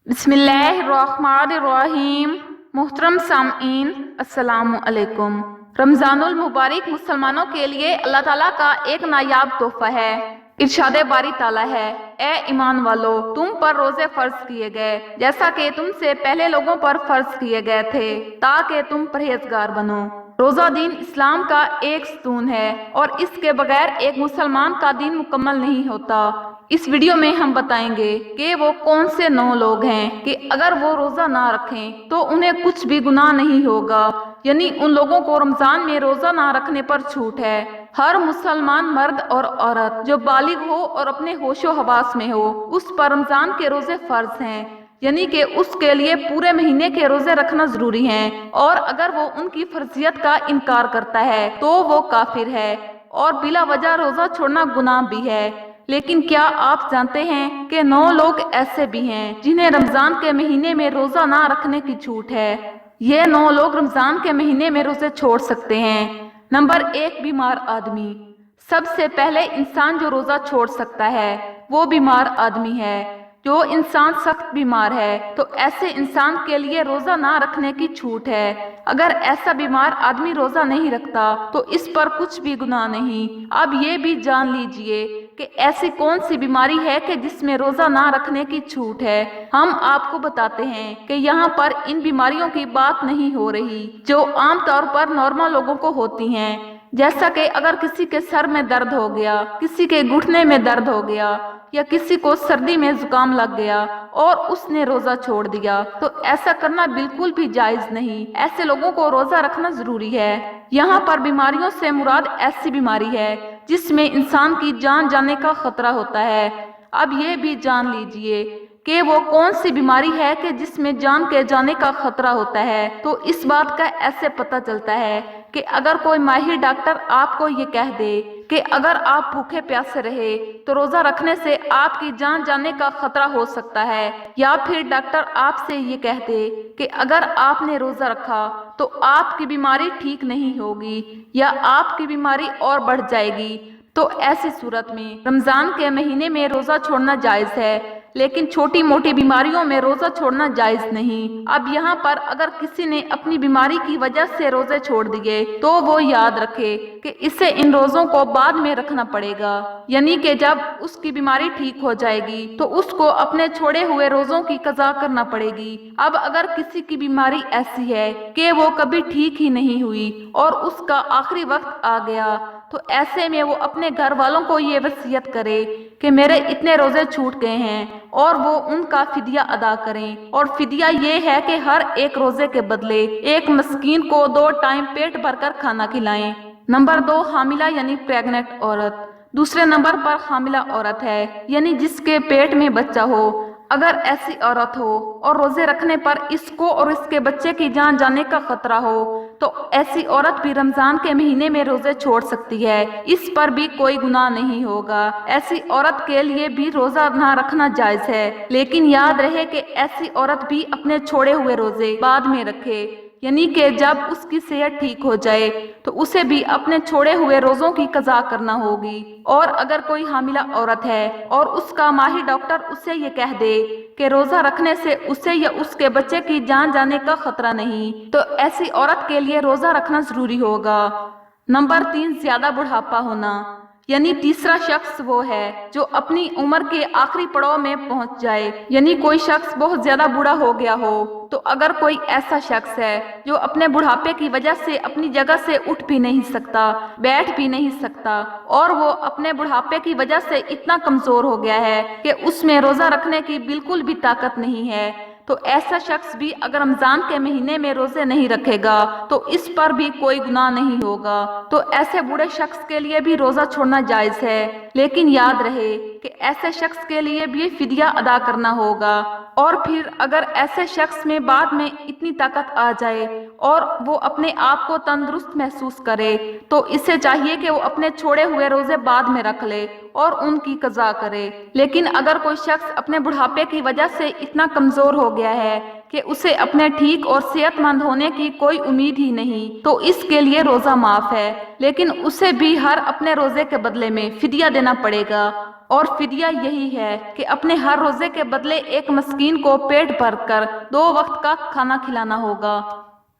बिस्मिल्लाहिर्रहमानिर्रहीम। मोहतरम सामईन, अस्सलामु अलैकुम। रमज़ानुल मुबारक मुसलमानों के लिए अल्लाह ताला का एक नायाब तोहफा है। इरशाद बारी ताला है, ए ईमान वालो, तुम पर रोजे फर्ज किए गए जैसा कि तुमसे पहले लोगों पर फर्ज किए गए थे, ताकि तुम परहेजगार बनो। रोजा दिन इस्लाम का एक स्तून है और इसके बगैर एक मुसलमान का दिन मुकम्मल नहीं होता। इस वीडियो में हम बताएंगे कि वो कौन से 9 लोग हैं कि अगर वो रोजा ना रखें तो उन्हें कुछ भी गुनाह नहीं होगा, यानी उन लोगों को रमजान में रोजा ना रखने पर छूट है। हर मुसलमान मर्द और औरत जो बालिग हो और अपने होशो हवास में हो, उस पर रमजान के रोजे फर्ज हैं, यानी कि उसके लिए पूरे महीने के रोजे रखना जरूरी हैं। और अगर वो उनकी फर्जियत का इनकार करता है तो वो काफिर है और बिला वजह रोजा छोड़ना गुनाह भी है। लेकिन क्या आप जानते हैं कि 9 लोग ऐसे भी हैं जिन्हें रमजान के महीने में रोजा ना रखने की छूट है। ये 9 लोग रमजान के महीने में रोजे छोड़ सकते हैं। नंबर 1, बीमार आदमी। सबसे पहले इंसान जो रोजा छोड़ सकता है वो बीमार आदमी है। जो इंसान सख्त बीमार है तो ऐसे इंसान के लिए रोजा ना रखने की छूट है। अगर ऐसा बीमार आदमी रोजा नहीं रखता तो इस पर कुछ भी गुनाह नहीं। अब ये भी जान लीजिए कि ऐसी कौन सी बीमारी है कि जिसमें रोजा ना रखने की छूट है। हम आपको बताते हैं कि यहाँ पर इन बीमारियों की बात नहीं हो रही जो आमतौर पर नॉर्मल लोगों को होती हैं, जैसा कि अगर किसी के सर में दर्द हो गया, किसी के घुटने में दर्द हो गया या किसी को सर्दी में जुकाम लग गया और उसने रोजा छोड़ दिया, तो ऐसा करना बिल्कुल भी जायज नहीं। ऐसे लोगों को रोजा रखना जरूरी है। यहाँ पर बीमारियों से मुराद ऐसी बीमारी है जिसमें इंसान की जान जाने का खतरा होता है। अब ये भी जान लीजिए कि वो कौन सी बीमारी है कि जिसमें जान के जाने का खतरा होता है। तो इस बात का ऐसे पता चलता है कि अगर कोई माहिर डॉक्टर आपको ये कह दे कि अगर आप भूखे प्यासे रहे तो रोजा रखने से आपकी जान जाने का खतरा हो सकता है, या फिर डॉक्टर आपसे ये कह दे कि अगर आपने रोजा रखा तो आपकी बीमारी ठीक नहीं होगी या आपकी बीमारी और बढ़ जाएगी, तो ऐसी सूरत में रमजान के महीने में रोजा छोड़ना जायज है, लेकिन छोटी मोटी बीमारियों में रोजा छोड़ना जायज नहीं। अब यहाँ पर अगर किसी ने अपनी बीमारी की वजह से रोजे छोड़ दिए तो वो याद रखे कि इसे इन रोजों को बाद में रखना पड़ेगा, यानी कि जब उसकी बीमारी ठीक हो जाएगी तो उसको अपने छोड़े हुए रोजों की कज़ा करना पड़ेगी। अब अगर किसी की बीमारी ऐसी है कि वो कभी ठीक ही नहीं हुई और उसका आखिरी वक्त आ गया, तो ऐसे में वो अपने घर वालों को ये वसीयत करे कि मेरे इतने रोजे छूट गए हैं और वो उनका फिदिया अदा करें। और फिदिया ये है कि हर एक रोजे के बदले एक मस्कीन को 2 टाइम पेट भरकर खाना खिलाएं। नंबर 2, हामिला यानी प्रेग्नेंट औरत। दूसरे नंबर पर हामिला औरत है, यानी जिसके पेट में बच्चा हो। अगर ऐसी औरत हो और रोजे रखने पर इसको और इसके बच्चे की जान जाने का खतरा हो तो ऐसी औरत भी रमजान के महीने में रोजे छोड़ सकती है। इस पर भी कोई गुनाह नहीं होगा। ऐसी औरत के लिए भी रोजा ना रखना जायज है, लेकिन याद रहे कि ऐसी औरत भी अपने छोड़े हुए रोजे बाद में रखे, यानी कि जब उसकी सेहत ठीक हो जाए तो उसे भी अपने छोड़े हुए रोजों की कज़ा करना होगी। और अगर कोई हामिला औरत है और उसका माहिर डॉक्टर उसे ये कह दे कि रोजा रखने से उसे या उसके बच्चे की जान जाने का खतरा नहीं, तो ऐसी औरत के लिए रोजा रखना जरूरी होगा। नंबर 3, ज्यादा बुढ़ापा होना, यानी तीसरा शख्स वो है जो अपनी उम्र के आखिरी पड़ाव में पहुंच जाए, यानी कोई शख्स बहुत ज्यादा बूढ़ा हो गया हो। तो अगर कोई ऐसा शख्स है जो अपने बुढ़ापे की वजह से अपनी जगह से उठ भी नहीं सकता, बैठ भी नहीं सकता और वो अपने बुढ़ापे की वजह से इतना कमजोर हो गया है कि उसमें रोजा रखने की बिल्कुल भी ताकत नहीं है, तो ऐसा शख्स भी अगर रमजान के महीने में रोजे नहीं रखेगा तो इस पर भी कोई गुनाह नहीं होगा। तो ऐसे बूढ़े शख्स के लिए भी रोजा छोड़ना जायज है, लेकिन याद रहे कि ऐसे शख्स के लिए भी फिदिया अदा करना होगा। और फिर अगर ऐसे शख्स में बाद में इतनी ताकत आ जाए और वो अपने आप को तंदुरुस्त महसूस करे तो इसे चाहिए कि वो अपने छोड़े हुए रोजे बाद में रख ले और उनकी कज़ा करे। लेकिन अगर कोई शख्स अपने बुढ़ापे की वजह से इतना कमजोर हो गया है कि उसे अपने ठीक और सेहतमंद होने की कोई उम्मीद ही नहीं, तो इसके लिए रोजा माफ है, लेकिन उसे भी हर अपने रोजे के बदले में फिदिया देना पड़ेगा। اور فدیہ یہی ہے کہ اپنے ہر روزے کے بدلے ایک مسکین کو پیٹ بھر کر 2 وقت کا کھانا کھلانا ہوگا۔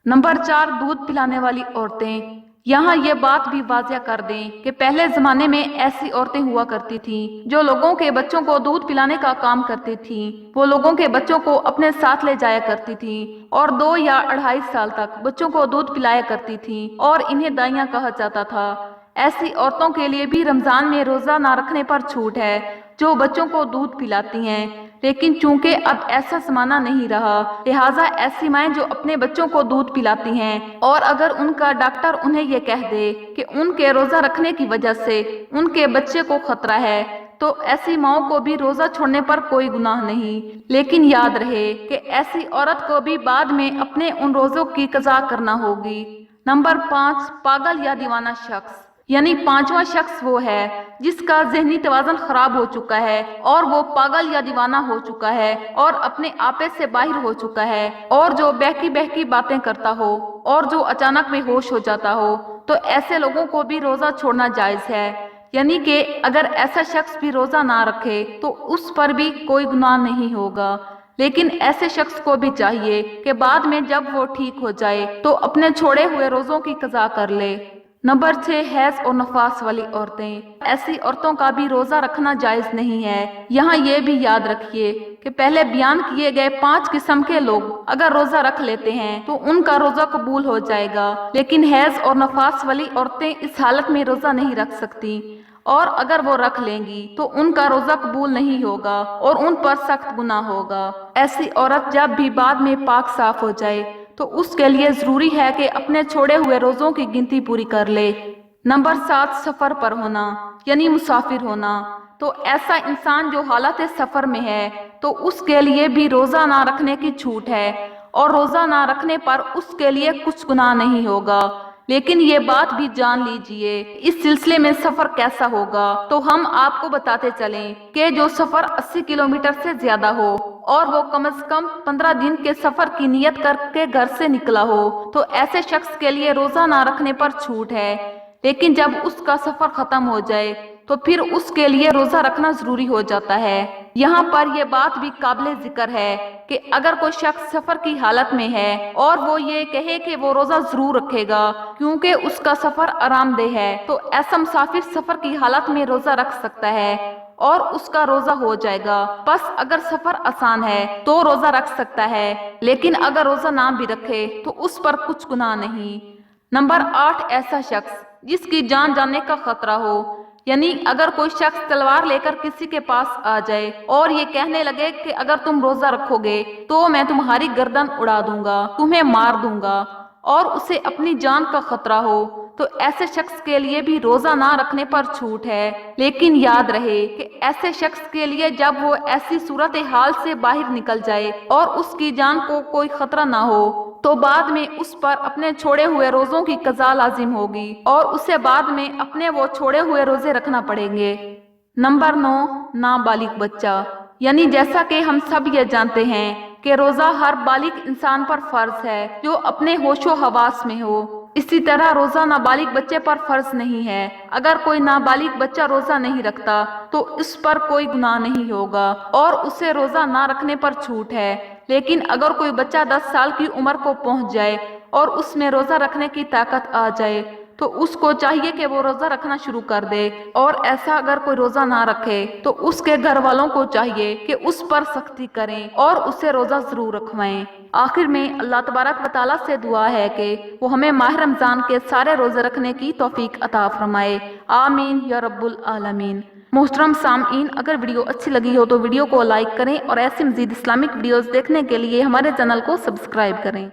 نمبر 4، دودھ پلانے والی عورتیں۔ یہاں یہ بات بھی واضح کر دیں کہ پہلے زمانے میں ایسی عورتیں ہوا کرتی تھیں جو لوگوں کے بچوں کو دودھ پلانے کا کام کرتی تھیں۔ وہ لوگوں کے بچوں کو اپنے ساتھ لے جایا کرتی تھیں اور 2 یا 2.5 سال تک بچوں کو دودھ پلایا کرتی تھیں اور انہیں دائیاں کہا جاتا تھا۔ ایسی عورتوں کے لیے بھی رمضان میں روزہ نہ رکھنے پر چھوٹ ہے جو بچوں کو دودھ پلاتی ہیں، لیکن چونکہ اب ایسا زمانہ نہیں رہا، لہٰذا ایسی مائیں جو اپنے بچوں کو دودھ پلاتی ہیں اور اگر ان کا ڈاکٹر انہیں یہ کہہ دے کہ ان کے روزہ رکھنے کی وجہ سے ان کے بچے کو خطرہ ہے تو ایسی ماؤں کو بھی روزہ چھوڑنے پر کوئی گناہ نہیں، لیکن یاد رہے کہ ایسی عورت کو بھی بعد میں اپنے ان روزوں کی قضا کرنا ہوگی۔ نمبر 5، پاگل یا دیوانہ شخص، یعنی 5واں شخص وہ ہے جس کا ذہنی توازن خراب ہو چکا ہے اور وہ پاگل یا دیوانہ ہو چکا ہے اور اپنے آپے سے باہر ہو چکا ہے اور جو بہکی بہکی باتیں کرتا ہو اور جو اچانک بے ہوش ہو جاتا ہو، تو ایسے لوگوں کو بھی روزہ چھوڑنا جائز ہے، یعنی کہ اگر ایسا شخص بھی روزہ نہ رکھے تو اس پر بھی کوئی گناہ نہیں ہوگا، لیکن ایسے شخص کو بھی چاہیے کہ بعد میں جب وہ ٹھیک ہو جائے تو اپنے چھوڑے ہوئے روزوں کی قضا کر لے۔ نمبر 6، حیض اور نفاس والی عورتیں۔ ایسی عورتوں کا بھی روزہ رکھنا جائز نہیں ہے۔ یہاں یہ بھی یاد رکھیے کہ پہلے بیان کیے گئے 5 قسم کے لوگ اگر روزہ رکھ لیتے ہیں تو ان کا روزہ قبول ہو جائے گا، لیکن حیض اور نفاس والی عورتیں اس حالت میں روزہ نہیں رکھ سکتی، اور اگر وہ رکھ لیں گی تو ان کا روزہ قبول نہیں ہوگا اور ان پر سخت گناہ ہوگا۔ ایسی عورت جب بھی بعد میں پاک صاف ہو جائے تو اس کے لیے ضروری ہے کہ اپنے چھوڑے ہوئے روزوں کی گنتی پوری کر لے۔ نمبر 7، سفر پر ہونا، یعنی مسافر ہونا۔ تو ایسا انسان جو حالت سفر میں ہے تو اس کے لیے بھی روزہ نہ رکھنے کی چھوٹ ہے، اور روزہ نہ رکھنے پر اس کے لیے کچھ گناہ نہیں ہوگا، لیکن یہ بات بھی جان لیجئے اس سلسلے میں سفر کیسا ہوگا تو ہم آپ کو بتاتے چلیں کہ جو سفر 80 کلومیٹر سے زیادہ ہو اور وہ کم از کم 15 دن کے سفر کی نیت کر کے گھر سے نکلا ہو تو ایسے شخص کے لیے روزہ نہ رکھنے پر چھوٹ ہے، لیکن جب اس کا سفر ختم ہو جائے تو پھر اس کے لیے روزہ رکھنا ضروری ہو جاتا ہے۔ یہاں پر یہ بات بھی قابل ذکر ہے کہ اگر کوئی شخص سفر کی حالت میں ہے اور وہ یہ کہے کہ وہ روزہ ضرور رکھے گا کیونکہ اس کا سفر آرام دہ ہے، تو ایسا مسافر سفر کی حالت میں روزہ رکھ سکتا ہے اور اس کا روزہ ہو جائے گا۔ بس اگر سفر آسان ہے تو روزہ رکھ سکتا ہے، لیکن اگر روزہ نہ بھی رکھے تو اس پر کچھ گناہ نہیں۔ نمبر 8، ایسا شخص جس کی جان جانے کا خطرہ ہو، یعنی اگر کوئی شخص تلوار لے کر کسی کے پاس آ جائے اور یہ کہنے لگے کہ اگر تم روزہ رکھو گے تو میں تمہاری گردن اڑا دوں گا، تمہیں مار دوں گا، اور اسے اپنی جان کا خطرہ ہو، تو ایسے شخص کے لیے بھی روزہ نہ رکھنے پر چھوٹ ہے، لیکن یاد رہے کہ ایسے شخص کے لیے جب وہ ایسی صورتحال سے باہر نکل جائے اور اس کی جان کو کوئی خطرہ نہ ہو تو بعد میں اس پر اپنے چھوڑے ہوئے روزوں کی قضا لازم ہوگی اور اسے بعد میں اپنے وہ چھوڑے ہوئے روزے رکھنا پڑیں گے۔ نمبر 9، نابالغ بچہ، یعنی جیسا کہ ہم سب یہ جانتے ہیں کہ روزہ ہر بالغ انسان پر فرض ہے جو اپنے ہوش و حواس میں ہو، اسی طرح روزہ نابالغ بچے پر فرض نہیں ہے۔ اگر کوئی نابالغ بچہ روزہ نہیں رکھتا تو اس پر کوئی گناہ نہیں ہوگا اور اسے روزہ نہ رکھنے پر چھوٹ ہے، لیکن اگر کوئی بچہ 10 سال کی عمر کو پہنچ جائے اور اس میں روزہ رکھنے کی طاقت آ جائے تو اس کو چاہیے کہ وہ روزہ رکھنا شروع کر دے، اور ایسا اگر کوئی روزہ نہ رکھے تو اس کے گھر والوں کو چاہیے کہ اس پر سختی کریں اور اسے روزہ ضرور رکھوائیں۔ آخر میں اللہ تبارک و تعالیٰ سے دعا ہے کہ وہ ہمیں ماہ رمضان کے سارے روزے رکھنے کی توفیق عطا فرمائے، آمین یا رب العالمین۔ محترم سامعین، اگر ویڈیو اچھی لگی ہو تو ویڈیو کو لائک کریں اور ایسی مزید اسلامک ویڈیوز دیکھنے کے لیے ہمارے چینل کو سبسکرائب کریں۔